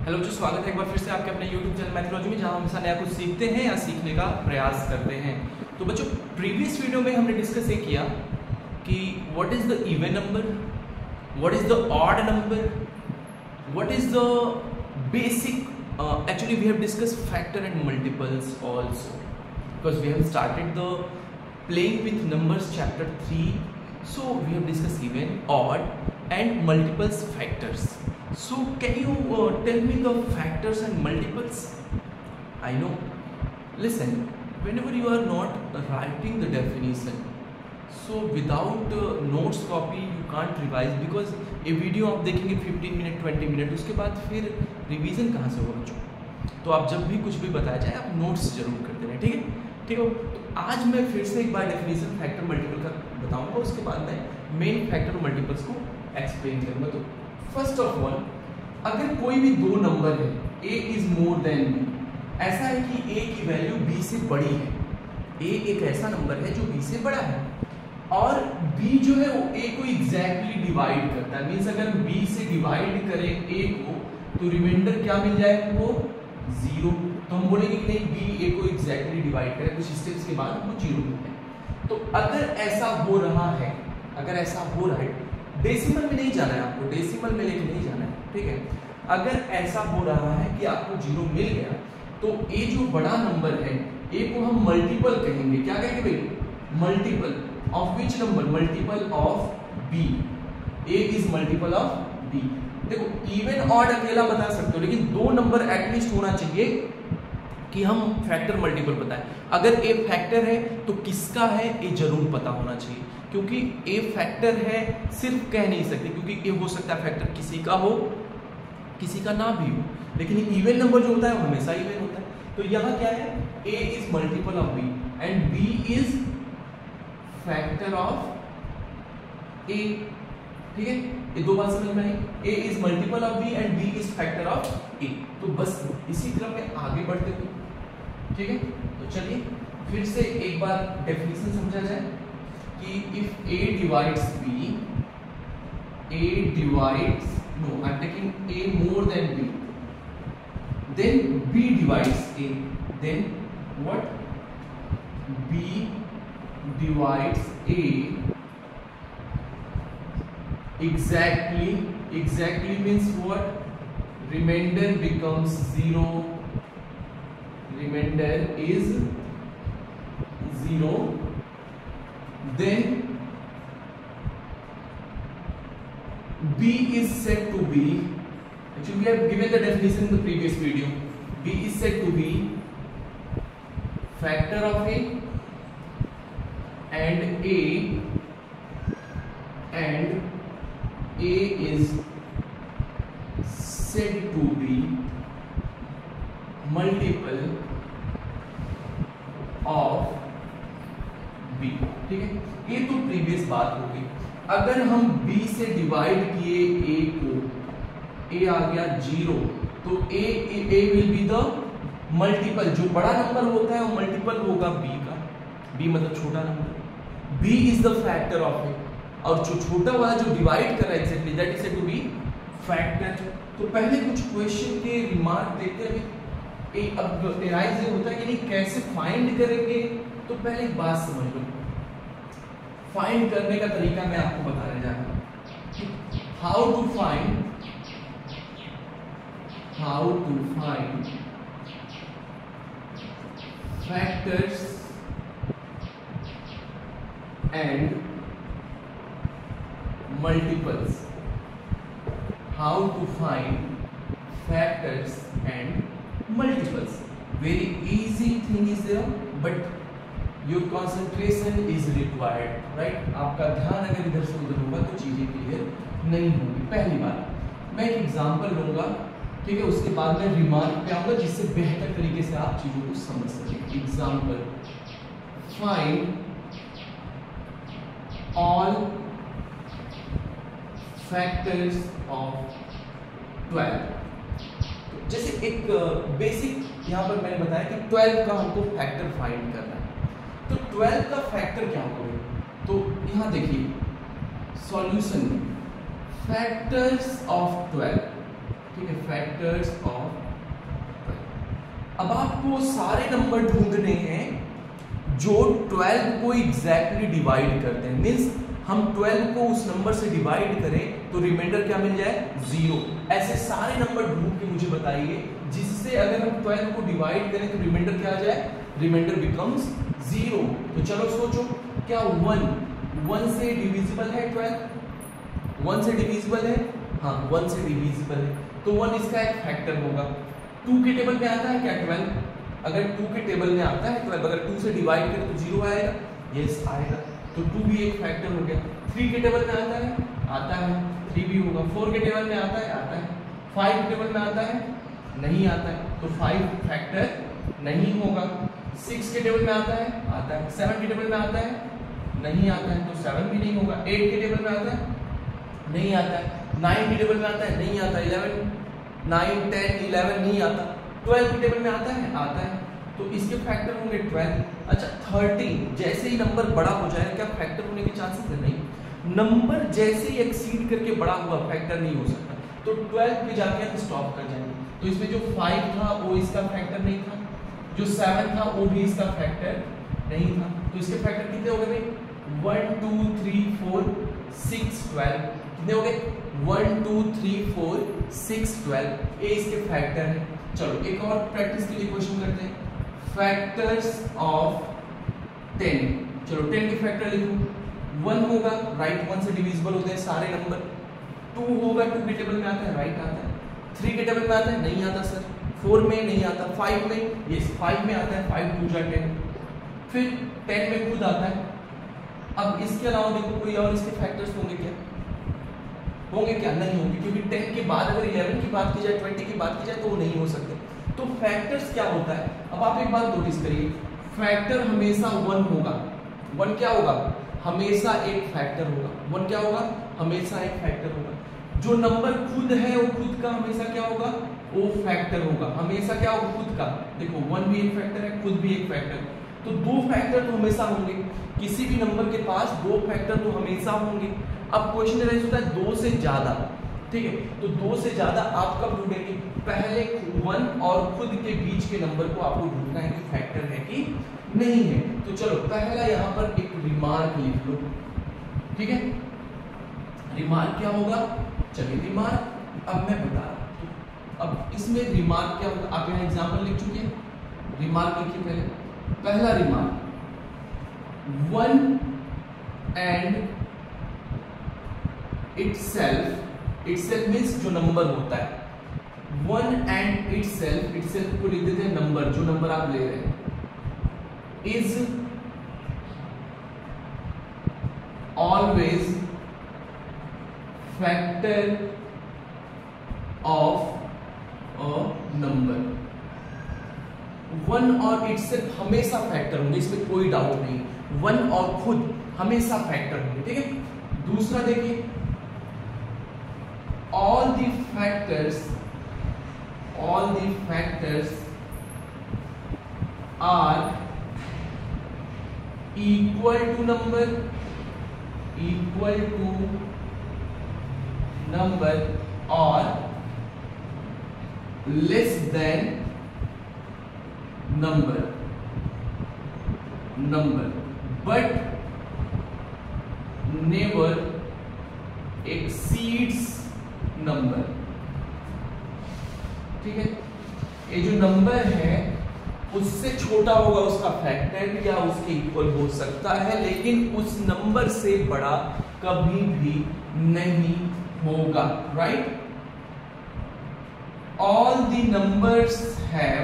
Hello जी, स्वागत है एक बार फिर से आपके अपने YouTube चैनल मैथोलॉजी में, जहां हम हमेशा नया कुछ सीखते हैं या सीखने का प्रयास करते हैं। तो बच्चों, प्रीवियस वीडियो में हमने डिस्कस ये किया कि what is the even number, what is the odd number, what is the basic actually we have discussed factor and multiples also, because we have started the playing with numbers chapter 3. So we have discussed even, odd and multiples factors. So can you tell me the factors and multiples? I know, listen, whenever you are not writing the definition, so without notes copy you can't revise, because a video आप देखेंगे 15 minute 20 minute, उसके बाद फिर revision कहाँ से होगा बच्चों। तो आप जब भी कुछ भी बताया जाए आप नोट्स जरूर करते रहें, ठीक है। ठीक है, तो आज मैं फिर से एक बार डेफिनेशन फैक्टर मल्टीपल का बताऊंगा, उसके बाद मैं मेन फैक्टर और मल्टीपल्स को एक्सप्लेन करूंगा। तो फर्स्ट ऑफ ऑल, अगर कोई भी दो नंबर है, a is more than b, ऐसा है कि a की वैल्यू b से बड़ी है, a एक ऐसा नंबर है जो b से बड़ा है, और b जो है वो a को एग्जैक्टली डिवाइड करता है। मीन्स अगर b से डिवाइड करें a को तो रिमाइंडर क्या मिल जाएगा, वो 0। तो हम बोलेंगे कि नहीं, b a को एग्जैक्टली डिवाइड करे, कुछ स्टेप्स के बाद हमको 0 मिलता है। तो अगर ऐसा हो रहा है, अगर ऐसा हो रहा है, डेसिमल में नहीं जाना है आपको, डेसिमल में लेके नहीं जाना है, ठीक है। अगर ऐसा हो रहा है कि आपको 0 मिल गया, तो a जो बड़ा नंबर है, a को हम मल्टीपल कहेंगे। क्या कहेंगे भाई? Multiple of which number? Multiple of b। a is multiple of b। देखो, इवन ऑड अकेला बता सकते हो, लेकिन दो नंबर एटलीस्ट होना चाहिए कि हम फैक्टर मल्टीपल बताएं। अगर a फैक्टर है तो किसका है ये जरूर पता होना चाहिए, क्योंकि a फैक्टर है सिर्फ कह नहीं सकते, क्योंकि a हो सकता है फैक्टर किसी का हो किसी का ना भी हो, लेकिन इवन नंबर जो होता है वो हमेशा इवन होता है। तो यहाँ क्या है, a is multiple of b and b is factor of a, ठीक है। ये दो बात समझ में आई, a is multiple of b and b is factor of a। तो बस इसी क्रम में आगे बढ़ते हुए, ठीक है। तो चलिए फिर से एक बार डेफिनेशन समझा जाए कि if a divides b, a divides, no, I'm taking a more than b, then b divides a, then what? b divides a exactly means what? Remainder becomes 0, remainder is 0, then b is said to be, actually we have given the definition in the previous video, b is said to be factor of a and a is said to be multiple of b, ठीक है। ये तो previous बात हो गई। अगर हम b से डिवाइड किए a को, a आ गया 0, तो a will be the multiple. जो बड़ा नंबर होता है वो मल्टीपल होगा b का, b मतलब छोटा number, b is the factor of a, और जो छोटा वाला जो डिवाइड कर रहा है exactly that is said to be factor. तो पहले कुछ क्वेश्चन के रिमार्क देखते हैं, अब एराइज होता है कि नहीं, कैसे फाइंड करेंगे। तो पहले एक बात समझ लो, फाइंड करने का तरीका मैं आपको बताने जा रहा हूं। How to find factors and multiples, how to find factors and multiples. Very easy thing is there, but your concentration is required, right. आपका ध्यान अगर इधर से उधर होगा तो चीजें क्लियर नहीं होगी। पहली बात मैं एक एग्जांपल लूंगा, ठीक है, उसके बाद मैं रिमार्क पे आऊंगा, जिससे बेहतर तरीके से आप चीजों को समझ सकें। Example, find all factors of 12। जैसे एक बेसिक यहाँ पर मैंने बताया कि 12 का हमको फैक्टर फाइंड करना है, तो 12 का फैक्टर क्या होगा? तो यहाँ देखिए सॉल्यूशन में फैक्टर्स ऑफ 12, ठीक है, फैक्टर्स ऑफ। अब आपको सारे नंबर ढूंढने हैं जो 12 को एग्जैक्टली डिवाइड करते हैं, मींस हम 12 को उस नंबर से डिवाइड करें तो रिमाइंडर क्या मिल जाए, 0। ऐसे सारे नंबर ढूंढ के मुझे बताइए जिससे अगर हम 12 को डिवाइड करें तो रिमाइंडर क्या आ जाए, रिमाइंडर बिकम्स 0। तो चलो सोचो, क्या 1 से डिविजिबल है 12? 1 से डिविजिबल है, हाँ 1 से डिविजिबल है, तो 1 इसका एक फैक्टर होगा। 2 के टेबल में आता है क्या 12? अगर 2 के टेबल में आता है 12, अगर 2 से डिवाइड करें तो 0 आएगा, यस आएगा, तो 2 भी एक फैक्टर हो गया। 3 के टेबल में आता है 3 भी होगा। 4 के टेबल में आता है 5 के टेबल में आता है, नहीं आता है, तो 5 फैक्टर नहीं होगा। 6 के टेबल में आता है 7 के टेबल में आता है, नहीं आता है, तो 7 भी नहीं होगा। 8 के टेबल में आता है, नहीं आता है। 9 के टेबल में आता है, नहीं आता। 11, 9, 10, 11 नहीं आता। 12 के टेबल में आता है, तो इसके फैक्टर होंगे 12। अच्छा 13, जैसे ही नंबर बड़ा हो जाए क्या फैक्टर होने के चांसेस है? नहीं, नंबर जैसे ही एक्सीड करके बड़ा हुआ फैक्टर नहीं हो सकता, तो 12 पे जाके हम स्टॉप कर जाएंगे। तो इसमें जो 5 था वो इसका फैक्टर नहीं था, जो 7 था वो भी इसका फैक्टर नहीं था, तो इसके फैक्टर कितने हो गए? 1 2 3 4 6 12। कितने हो गए? 1 2 3 4 6 12, ये इसके फैक्टर है। चलो एक और प्रैक्टिस के लिए क्वेश्चन करते हैं, फैक्टर्स ऑफ 10। चलो 10 के फैक्टर लिखो। 1 होगा, राइट, 1 से डिविजिबल होते हैं सारे नंबर। 2 होगा, 2 के टेबल में आता है, राइट आता है। 3 के टेबल में आता है, नहीं आता सर। 4 में नहीं आता। 5 में, यस 5 में आता है, 5 2 जा 10। फिर 10 में खुद आता है। अब इसके अलावा देखो कोई और इसके फैक्टर्स होंगे क्या? नहीं होंगे, क्योंकि 10 के बाद अगर 11 की बात की जाए, 20 की बात की जाए तो वो नहीं हो सकते। तो फैक्टर्स क्या होता है? अब आप एक बात नोटिस करिए, फैक्टर हमेशा 1 होगा। 1 क्या होगा? हमेशा एक फैक्टर होगा। 1 क्या होगा? हमेशा एक फैक्टर होगा। जो नंबर खुद है वो खुद का हमेशा क्या होगा? वो फैक्टर होगा। हमेशा क्या होगा? खुद का। देखो 1 भी एक फैक्टर है, खुद भी एक फैक्टर, तो 2 फैक्टर तो हमेशा होंगे। किसी भी नंबर के पास 2 फैक्टर तो हमेशा होंगे। अब क्वेश्चन राइज होता है 2 से ज्यादा, ठीक है, तो 2 से ज्यादा आप कब ढूंढेंगे? पहले 1 और खुद के बीच के नंबर को आपको ढूंढना है कि फैक्टर है कि नहीं है। तो चलो पहला यहाँ पर एक रिमार्क लिख लो, ठीक है। रिमार्क क्या होगा? चलिए रिमार्क अब मैं बता रहा हूँ। अब इसमें रिमार्क क्या होगा? आप यहाँ एग्जाम्पल लिख चुके हैं, रिमार्क लिखिए पहले। पहला रिमार्क, 1 एंड itself मीन्स जो नंबर होता है। 1 एंड itself को लिख देते हैं नंबर, जो नंबर आप ले रहे हैं, is always factor of a number. 1 और itself हमेशा फैक्टर होंगे, इसमें कोई डाउट नहीं। 1 और खुद हमेशा फैक्टर होंगे, ठीक है। दूसरा देखिए, all the factors are equal to number or less than number but never exceeds number, ठीक है। ये जो नंबर है उससे छोटा होगा उसका फैक्टर या उसके इक्वल हो सकता है, लेकिन उस नंबर से बड़ा कभी भी नहीं होगा, right. All the numbers have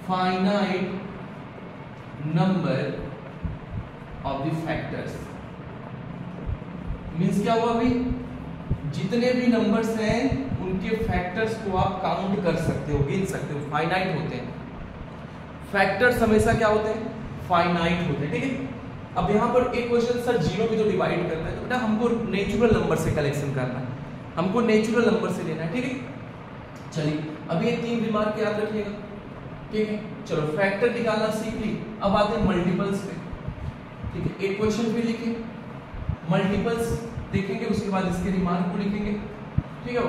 finite number of the factors. Means क्या हुआ अभी? जितने भी नंबर्स हैं उनके फैक्टर्स को आप काउंट कर सकते हो, गिन सकते हो, फाइनाइट होते हैं। फैक्टर्स हमेशा क्या होते हैं? फाइनाइट होते हैं, ठीक है। अब यहाँ पर एक क्वेश्चन, सर 0 भी तो डिवाइड करना है, तो बेटा हमको नेचुरल नंबर से कलेक्शन करना है, हमको नेचुरल नंबर से लेना है, ठीक है। चलिए अब ये 3 रिमार्क याद रखिएगा, ठीक है। चलो फैक्टर निकालना सीख ली, अब आते हैं मल्टीपल्स पे। ठीक है, एक क्वेश्चन फिर लिखे, मल्टीपल्स देखेंगे, उसके बाद इसके रिमार्क को लिखेंगे, ठीक है।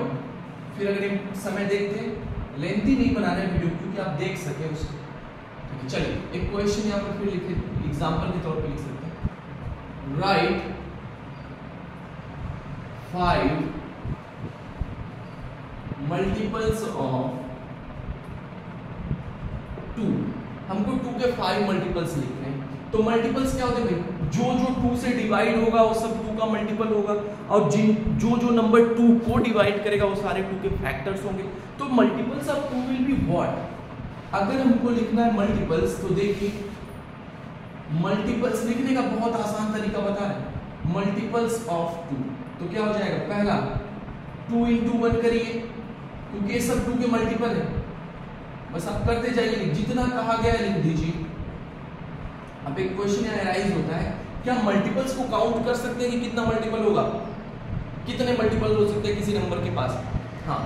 फिर अगर ये समय देखते हैं, लेंथी नहीं बना रहे वीडियो क्योंकि आप देख सके उसको, ठीक है। चलिए एक क्वेश्चन यहाँ पर फिर लिखे, एग्जाम्पल के तौर पे लिख सकते हैं, राइट 5 मल्टीपल्स ऑफ 2। हमको 2 के 5 मल्टीपल्स लिखने हैं। तो मल्टीपल्स क्या होते हैं भाई, जो 2 से डिवाइड होगा वो सब 2 का मल्टीपल होगा, और जो नंबर 2 को डिवाइड करेगा वो सारे 2 के फैक्टर्स होंगे। तो multiples of 2 will be what? अगर हमको लिखना है मल्टीपल्स, तो देखिए मल्टीपल्स लिखने का बहुत आसान तरीका बता रहे हैं, मल्टीपल्स ऑफ 2। तो क्या हो जाएगा, पहला 2 into 1 करिए, क्योंकि ये सब 2 के मल्टीपल है, बस आप करते जाइए, जितना कहा गया है लिख दीजिए। अब एक क्वेश्चन यहाँ राइज होता है, क्या मल्टीपल्स को काउंट कर सकते हैं कि कितना मल्टीपल होगा, कितने मल्टीपल हो सकते हैं किसी नंबर के पास? हाँ,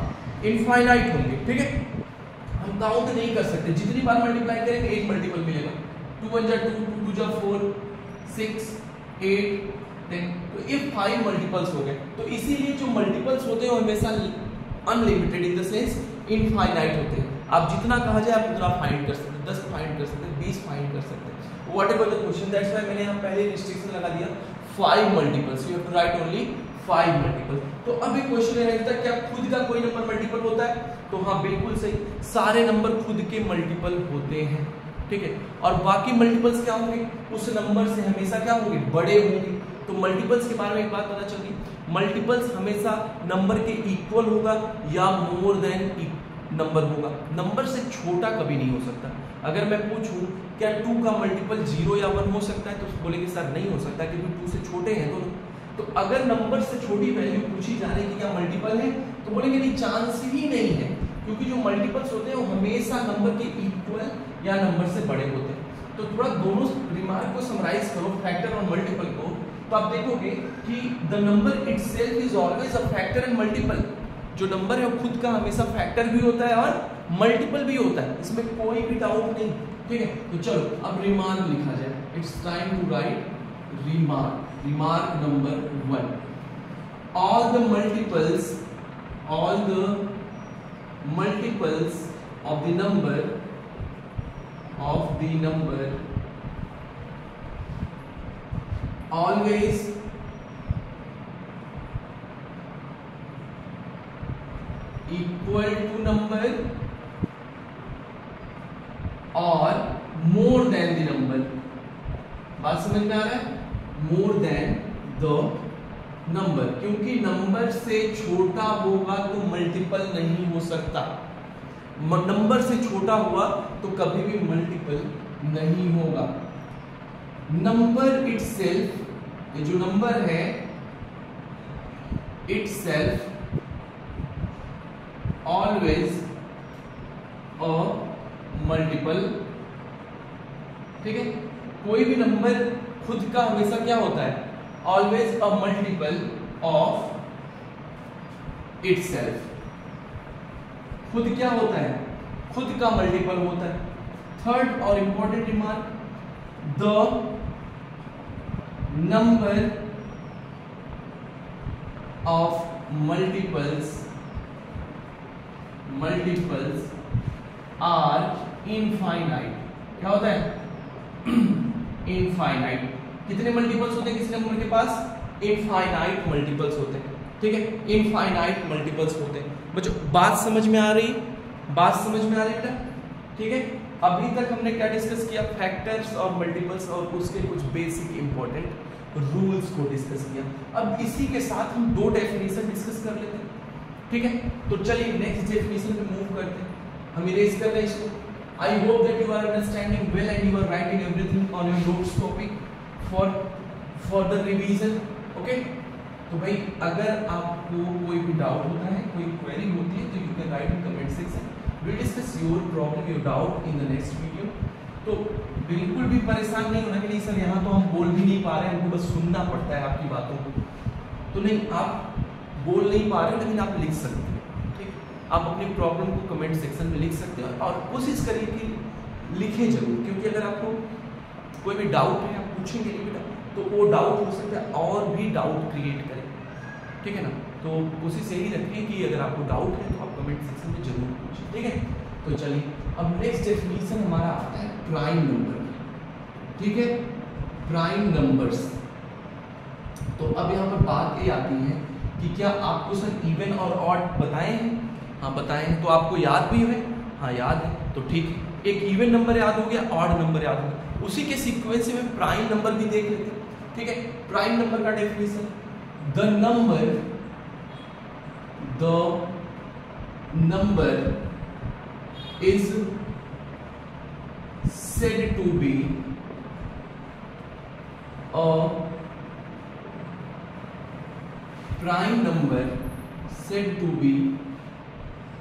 इनफाइनाइट होंगे, ठीक है। हम काउंट नहीं कर सकते, जितनी बार मल्टीप्लाई करेंगे एक मल्टीपल मिलेगा। 2 1 जा 2, 2 2 जा 4, 6 8 10, तो ये 5 मल्टीपल्स हो गए। तो इसीलिए जो मल्टीपल्स होते हैं वो हमेशा unlimited in the sense infinite होते हैं। आप जितना कहा जाए आप उतना फाइंड कर सकते हैं, 10 फाइंड कर सकते हैं, 20 फाइंड कर सकते हैं, whatever the question. That's why मैंने यहाँ पहले रिस्ट्रिक्शन लगा दिया 5 multiples, you have to write only 5 multiple. तो अब एक क्वेश्चन रहता है, क्या खुद का कोई नंबर मल्टीपल होता है? तो हाँ बिल्कुल सही, सारे नंबर खुद के मल्टीपल होते हैं, ठीक है। और बाकी मल्टीपल्स क्या होंगे, उस नंबर से हमेशा क्या होंगे, बड़े होंगे। तो मल्टीपल्स के बारे में एक बात पता चल गई, मल्टीपल्स हमेशा नंबर के इक्वल होगा या मोर देन नंबर होगा, नंबर से छोटा कभी नहीं हो सकता। अगर मैं पूछूं क्या 2 का मल्टीपल 0 या 1 हो सकता है, तो बोलेंगे सर नहीं हो सकता क्योंकि 2 से छोटे हैं दोनों। तो अगर नंबर से छोटी वैल्यू पूछी जाने की क्या मल्टीपल है, तो बोलेंगे नहीं, चांस ही नहीं है, क्योंकि जो मल्टीपल्स होते हैं वो हमेशा नंबर के इक्वल या नंबर से बड़े होते हैं। तो थोड़ा दोनों रिमार्क को समराइज करो, फैक्टर और मल्टीपल को, तो आप देखोगे कि the number itself is always a factor and multiple. जो नंबर है वो खुद का हमेशा फैक्टर भी होता है और मल्टीपल भी होता है, इसमें कोई भी डाउट नहीं, ठीक है। तो चलो अब रिमार्क लिखा जाए, it's time to write remark. Remark number 1, all the multiples of the number always equal to number or more than the number। बात समझ में आ रहा है, more than the number, क्योंकि नंबर से छोटा होगा तो मल्टीपल नहीं हो सकता, नंबर से छोटा हुआ तो कभी भी मल्टीपल नहीं होगा। नंबर इटसेल्फ, ये जो नंबर है इटसेल्फ ऑलवेज अ मल्टीपल, ठीक है। कोई भी नंबर खुद का हमेशा क्या होता है, always a multiple of itself. खुद क्या होता है, खुद का मल्टीपल होता है। थर्ड और important remark, the number of multiples are infinite. क्या होता है, इनफाइनाइट। कितने मल्टीपल्स होते हैं किसी नंबर के पास, इनफाइनाइट मल्टीपल्स होते हैं, ठीक है, इनफाइनाइट मल्टीपल्स होते हैं। बच्चों बात समझ में आ रही, बात समझ में आ रही बेटा, ठीक है। अभी तक हमने क्या डिस्कस किया, फैक्टर्स और मल्टीपल्स और उसके कुछ बेसिक इंपॉर्टेंट रूल्स को डिस्कस किया। अब इसी के साथ हम 2 डेफिनेशन डिस्कस कर लेते हैं, ठीक है। तो चलिए नेक्स्ट डेफिनेशन पे मूव करते हैं, हम इरेज कर रहे हैं इसको। I hope that you are understanding well and you are writing everything on your notes copy for the revision, okay? तो भाई अगर आपको कोई भी डाउट होता है, कोई क्वेरी होती है, तो you can write in comment section. We'll discuss your problem, your doubt in the next video. तो बिल्कुल भी परेशान नहीं होना कि नहीं सर यहाँ तो हम बोल भी नहीं पा रहे हैं, हमको बस सुनना पड़ता है आपकी बातों को। तो नहीं, आप बोल नहीं पा रहे लेकिन आप लिख सकते हैं, ठीक। आप अपनी प्रॉब्लम को कमेंट सेक्शन में लिख सकते हैं और कोशिश करिए कि लिखें जरूर, क्योंकि अगर आपको कोई भी डाउट है, आप पूछेंगे नहीं बेटा, तो वो डाउट हो सकता है और भी डाउट क्रिएट करे, ठीक है ना। तो कोशिश यही रखें कि अगर आपको डाउट है तो आप कमेंट सेक्शन में जरूर पूछें, ठीक है। तो चलिए अब नेक्स्ट डेफिनेशन हमारा आता है प्राइम नंबर, ठीक है, प्राइम नंबर्स। तो अब यहाँ पर बात ये आती है कि क्या आपको सर इवन और ऑड बताए हैं? हाँ बताए हैं। तो आपको याद भी है? हाँ याद है, तो ठीक है। एक इवन नंबर याद हो गया, ऑड नंबर याद हो गया, उसी के सीक्वेंस में प्राइम नंबर भी देख लेते हैं, ठीक है। प्राइम नंबर का definition, the number is said to be a prime number, said to be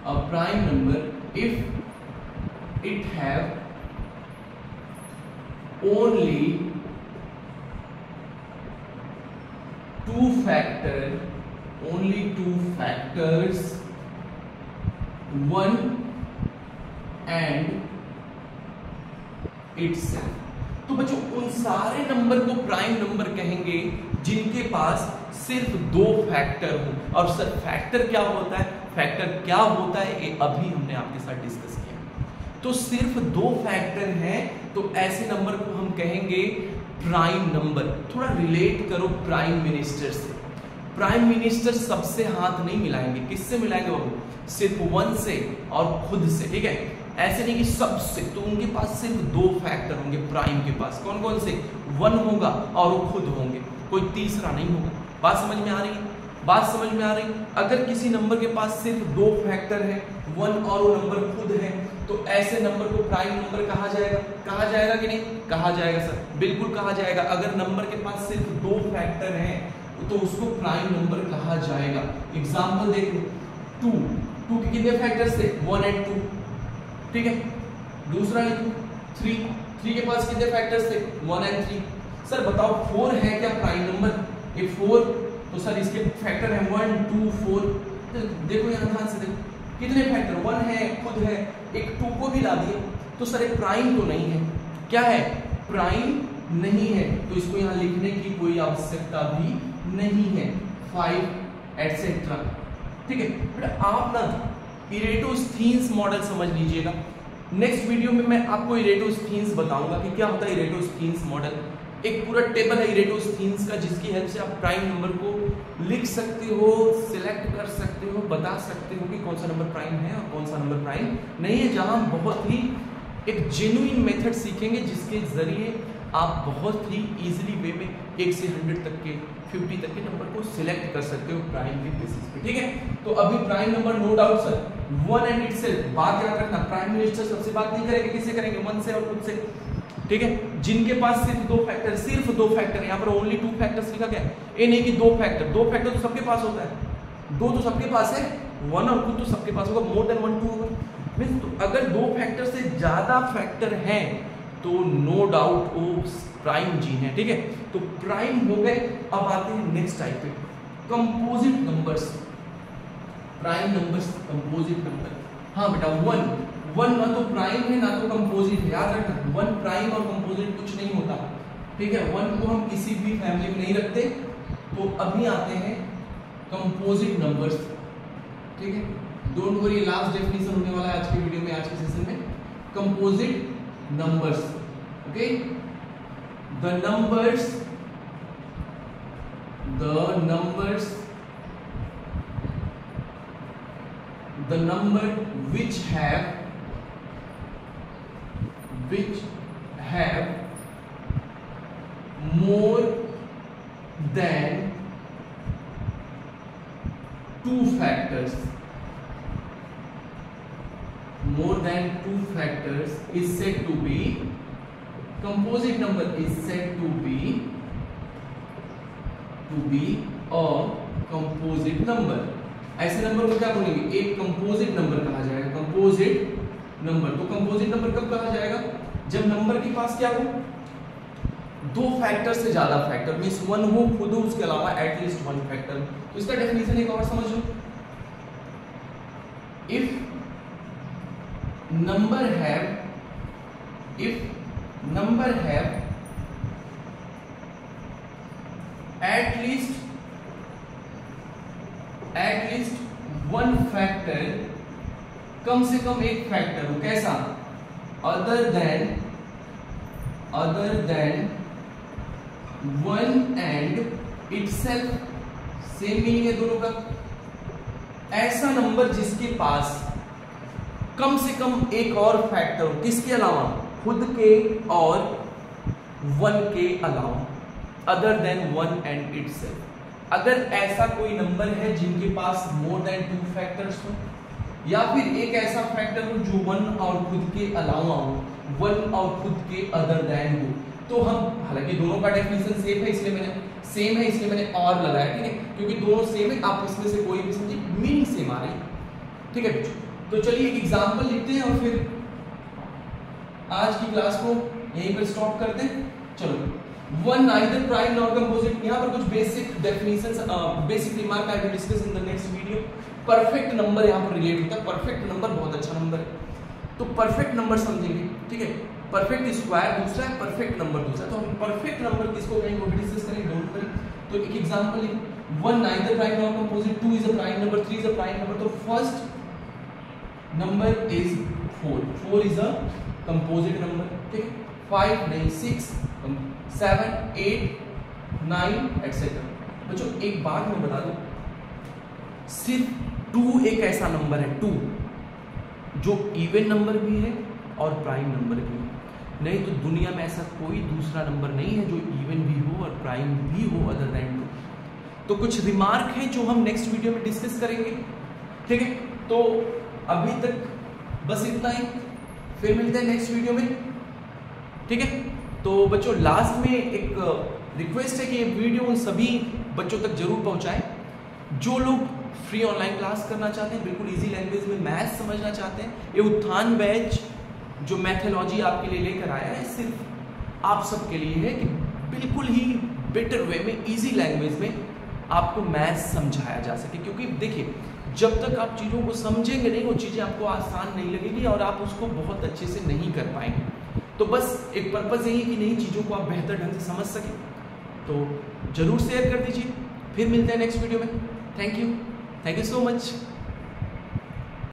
a prime number if it have only two factors, one and itself। तो बच्चों उन सारे नंबर को प्राइम नंबर कहेंगे जिनके पास सिर्फ दो फैक्टर हो। और सर फैक्टर क्या होता है? फैक्टर क्या होता है ये अभी हमने आपके साथ डिस्कस किया। तो सिर्फ दो फैक्टर हैं तो ऐसे नंबर को हम कहेंगे प्राइम नंबर। थोड़ा रिलेट करो प्राइम मिनिस्टर से। प्राइम मिनिस्टर सबसे हाथ नहीं मिलाएंगे, किससे मिलाएंगे बाबू? सिर्फ वन से और खुद से, ठीक है। ऐसे नहीं कि सबसे, तो उनके पास सिर्फ दो फैक्टर होंगे प्राइम के पास। कौन कौन से? वन होगा और वो खुद होंगे, कोई तीसरा नहीं होगा। बात समझ में आ रही है? बात समझ में आ रही? अगर किसी नंबर के पास सिर्फ दो फैक्टर है, वन और वो नंबर खुद है, तो ऐसे नंबर को प्राइम नंबर कहा जाएगा। कहा जाएगा कि नहीं? कहा जाएगा सर, बिल्कुल कहा जाएगा। अगर नंबर के पास सिर्फ दो फैक्टर है तो उसको प्राइम नंबर कहा जाएगा। एग्जाम्पल देख लो, टू के कितने फैक्टर्स थे? 1 और 2, ठीक है। दूसरा लिखो 3 के पास कितने फैक्टर्स थे? 1 और 3। सर बताओ 4 है क्या प्राइम नंबर? ये 4, तो सर इसके फैक्टर है 1 2 4। देखो यहाँ ध्यान से देखो, कितने फैक्टर? 1 है, खुद है, एक 2 को भी ला दिया, तो सर ये प्राइम तो नहीं है। क्या है? प्राइम नहीं है, तो इसको यहाँ लिखने की कोई आवश्यकता भी नहीं है। 5 एटसेट्रा, ठीक है बेटा। आप ना इरेटोस्थीन्स मॉडल समझ लीजिएगा। नेक्स्ट वीडियो में मैं आपको इरेटोस्थीन्स बताऊंगा कि क्या होता है इरेटोस्थीन्स मॉडल। एक पूरा टेबल है इरेटोस्थीन्स का, जिसकी हेल्प से आप प्राइम नंबर को लिख सकते हो, सिलेक्ट कर सकते हो, बता सकते हो कि कौन सा नंबर प्राइम है और कौन सा नंबर प्राइम नहीं है। जहां बहुत ही एक जेन्युइन मेथड सीखेंगे जिसके जरिए आप बहुत ही इजीली वे में 1 से 100 तक के 50 तक के नंबर को सिलेक्ट कर सकते हो प्राइम के बेसिस पे, ठीक है। तो अभी prime number no doubt sir 1 and itself. बात याद रखना, प्राइम मिनिस्टर सबसे बात नहीं करेंगे, किससे करेंगे? 1 से और खुद से, ठीक है। जिनके पास सिर्फ दो फैक्टर, यहाँ पर ओनली 2 फैक्टर्स लिखा गया। ये नहीं कि 2 फैक्टर तो सबके पास होता है, 2 तो सबके पास है, 1 और खुद तो सबके पास होगा, मोर देन 1 2 होगा। मींस तो अगर 2 फैक्टर से ज्यादा फैक्टर हैं तो नो डाउट वो प्राइम जीन है, ठीक है। तो प्राइम हो गए। अब आते हैं नेक्स्ट टाइप पे, composite numbers. Prime numbers, composite number. हाँ बेटा 1 ना तो प्राइम है ना तो कंपोजिट है, याद रखना। 1 प्राइम और कंपोजिट कुछ नहीं होता, ठीक है। 1 को हम किसी भी फैमिली में नहीं रखते। तो अभी आते हैं कंपोजिट नंबर्स, ठीक है। डोंट वरी, लास्ट डेफिनेशन होने वाला है आज की वीडियो में, आज के सेशन में। Composite numbers, okay, the numbers the number which have more than 2 factors, more than 2 factors is said to be composite number, is said to be a composite number। ऐसे नंबर को क्या बोलेंगे? एक composite number कहा जाएगा। Composite number, तो composite number कब कहा जाएगा? जब नंबर के पास क्या हो? 2 फैक्टर से ज्यादा फैक्टर, मींस 1 हो, खुद हो, उसके अलावा एटलीस्ट 1 फैक्टर। तो इसका डेफिनेशन एक और समझ लो, if number have at least one factor, कम से कम एक फैक्टर हो, कैसा, other than one and itself, same meaning है दोनों का, ऐसा नंबर जिसके पास कम से कम एक और फैक्टर हो, किसके अलावा, खुद के और वन के अलावा, other than one and itself. अगर ऐसा कोई नंबर है जिनके पास मोर देन टू फैक्टर्स हो, या फिर एक ऐसा फैक्टर हो जो वन और खुद के अलावा हो, वन और खुद के अदर देन हो, तो हम, हालांकि दोनों का डेफिनेशन सेम है इसलिए मैंने और लगाया, ठीक है, क्योंकि दोनों सेम है, आप इसमें से कोई भी समझिए, मीनिंग सेम आ रही है, ठीक है। तो चलिए एक एग्जांपल लिखते हैं और फिर आज की क्लास को यहीं पर स्टॉप करते हैं। चलो, one neither prime nor composite, यहाँ पर कुछ basic definitions, basic remark I will discuss in the next video. Perfect number यहाँ पर रिलेट होता है, परफेक्ट नंबर बहुत अच्छा नंबर है, तो परफेक्ट नंबर समझेंगे, ठीक है। परफेक्ट स्क्वायर दूसरा है, परफेक्ट नंबर दूसरा, तो हम परफेक्ट नंबर किसको कहेंगे वो भी डिस्कस करेंगे, डोंट वरी। तो एक एग्जांपल लिख, one neither prime nor composite, two is a prime number, three is a prime number, तो first number is 4 is a composite number, ठीक है, 5 नहीं 6 7 8 9 etc। बच्चों एक बात मैं बता दूं, सिर्फ 2 एक ऐसा नंबर है, 2 जो इवन नंबर भी है और प्राइम नंबर भी है, नहीं तो दुनिया में ऐसा कोई दूसरा नंबर नहीं है जो इवन भी हो और प्राइम भी हो अदर देन 2। तो कुछ रिमार्क हैं जो हम नेक्स्ट वीडियो में डिस्कस करेंगे, ठीक है। तो अभी तक बस इतना ही, फिर मिलते हैं नेक्स्ट वीडियो में, ठीक है। तो बच्चों लास्ट में एक रिक्वेस्ट है कि ये वीडियो उन सभी बच्चों तक जरूर पहुंचाएं जो लोग फ्री ऑनलाइन क्लास करना चाहते हैं, बिल्कुल इजी लैंग्वेज में मैथ समझना चाहते हैं। ये उत्थान बैच जो मैथोलॉजी आपके लिए लेकर आया है, सिर्फ आप सबके लिए है कि बिल्कुल ही बेटर वे में, इजी लैंग्वेज में आपको मैथ समझाया जा सके, क्योंकि देखिए जब तक आप चीज़ों को समझेंगे नहीं, वो चीज़ें आपको आसान नहीं लगेगी और आप उसको बहुत अच्छे से नहीं कर पाएंगे। तो बस एक पर्पज़ यही है कि नई चीज़ों को आप बेहतर ढंग से समझ सकें। तो ज़रूर शेयर कर दीजिए, फिर मिलते हैं नेक्स्ट वीडियो में। Thank you so much.